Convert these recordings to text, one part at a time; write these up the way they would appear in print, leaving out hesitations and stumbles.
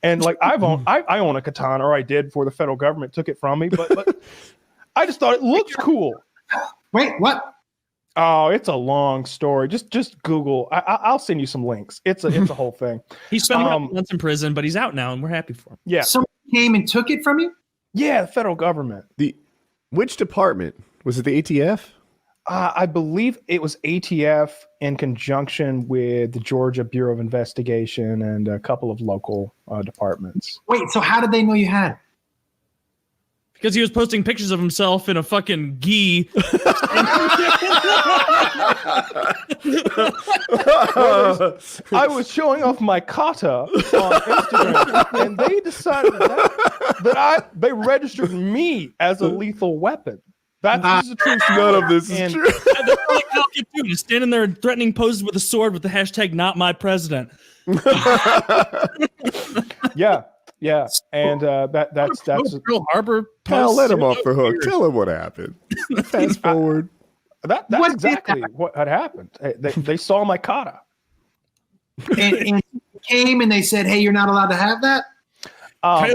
And like I own a katana, or I did before the federal government took it from me. But I just thought it looks cool. Wait, what? Oh, it's a long story. Just Google. I'll send you some links. It's a whole thing. He spent a couple months in prison, but he's out now, and we're happy for him. Yeah. Someone came and took it from you? Yeah, the federal government. Which department? Was it the ATF? I believe it was ATF in conjunction with the Georgia Bureau of Investigation and a couple of local departments. Wait, so how did they know you had it? Because he was posting pictures of himself in a fucking gi. I was showing off my kata on Instagram, and they decided that they registered me as a lethal weapon. That's the truth. None of this is true. That's all I can do. He's standing there threatening poses with a sword with the hashtag "Not My President." Yeah, and that's Pearl Harbor. Hell, let him off the hook. Tell him what happened. Fast forward. That's exactly what had happened. They saw my kata. And came and they said, "Hey, you're not allowed to have that." I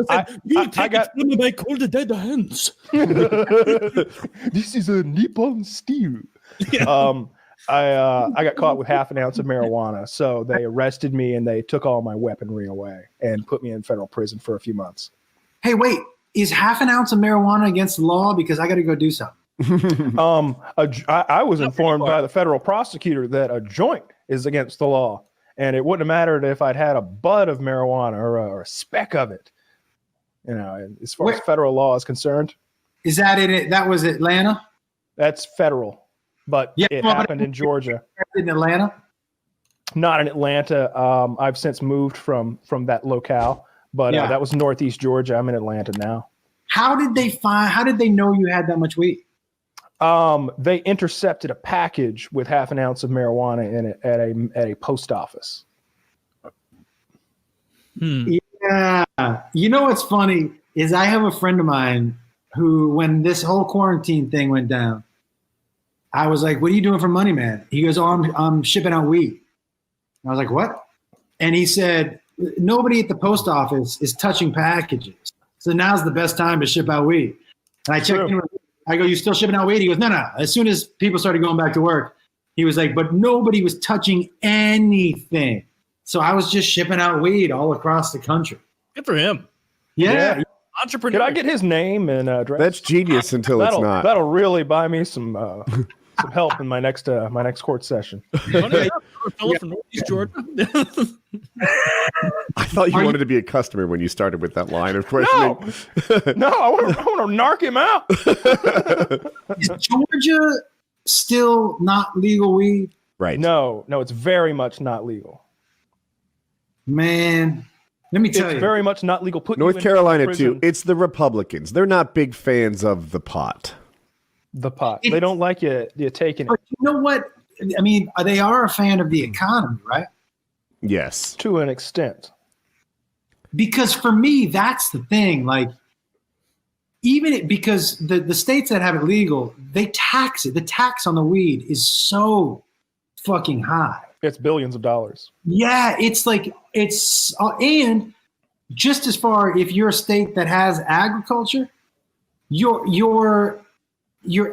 got from my cold dead hands. This is a Nippon steel. Yeah. I got caught with half an ounce of marijuana, so they arrested me and they took all my weaponry away and put me in federal prison for a few months. Hey, wait, is half an ounce of marijuana against the law? Because I got to go do something. I was informed by the federal prosecutor that a joint is against the law, and it wouldn't have mattered if I'd had a bud of marijuana or a speck of it. You know, as far as federal law is concerned. Is that it? That was Atlanta? That's federal, but it happened in Georgia. In Atlanta? Not in Atlanta. I've since moved from that locale, but that was Northeast Georgia. I'm in Atlanta now. How did they know you had that much weed? They intercepted a package with half an ounce of marijuana in it at a post office. Yeah. You know what's funny is I have a friend of mine who, when this whole quarantine thing went down, I was like, "What are you doing for money, man?" He goes, "Oh, I'm shipping out weed." I was like, "What?" And he said, "Nobody at the post office is touching packages, so now's the best time to ship out weed." And I checked in with him. I go, "You still shipping out weed?" He goes, No. As soon as people started going back to work, he was like, "But nobody was touching anything." So I was just shipping out weed all across the country. Good for him. Yeah. Entrepreneur. Could I get his name and address? That's genius until it's not. That'll really buy me some help in my next court session. Fellow from Northeast Georgia. I thought you wanted to be a customer when you started with that line of questioning. No, I want to narc him out. Is Georgia still not legal weed? Right. No, it's very much not legal. Man, let me tell you. It's very much not legal. North Carolina, too. It's the Republicans. They're not big fans of the pot. They don't like you taking it. But you know what? I mean, they are a fan of the economy, right? Yes. To an extent. Because for me, that's the thing. Like, because the states that have it legal, they tax it. The tax on the weed is so fucking high. It's billions of dollars. Yeah, it's like and just as far, if you're a state that has agriculture, you're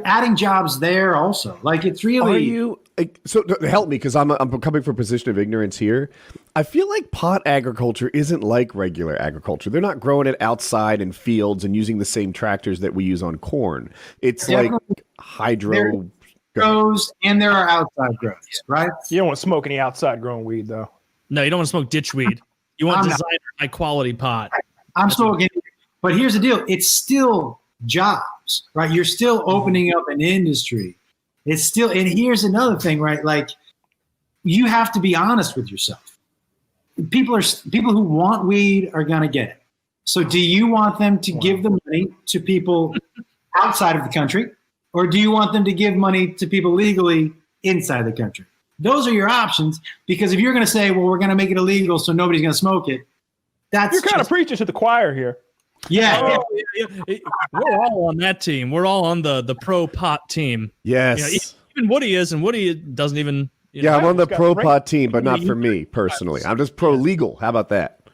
adding jobs there also. Like, it's really. Are you so help me, because I'm coming from a position of ignorance here. I feel like pot agriculture isn't like regular agriculture. They're not growing it outside in fields and using the same tractors that we use on corn. It's like hydro. Grows, and there are outside grows, right? You don't want to smoke any outside grown weed, though. No, you don't want to smoke ditch weed. You want designer, high quality pot. I'm smoking, but here's the deal: it's still jobs, right? You're still opening up an industry. It's still, and here's another thing, right? Like, you have to be honest with yourself. People who want weed are gonna get it. So, do you want them to give the money to people outside of the country? Or do you want them to give money to people legally inside the country? Those are your options, because if you're going to say, well, we're going to make it illegal so nobody's going to smoke it, you're kind of preaching to the choir here. Yeah. We're all on that team. We're all on the pro pot team. Yes. Even Woody is, and Woody doesn't even. I'm on the pro pot team, but not for me personally. I'm just pro legal. How about that?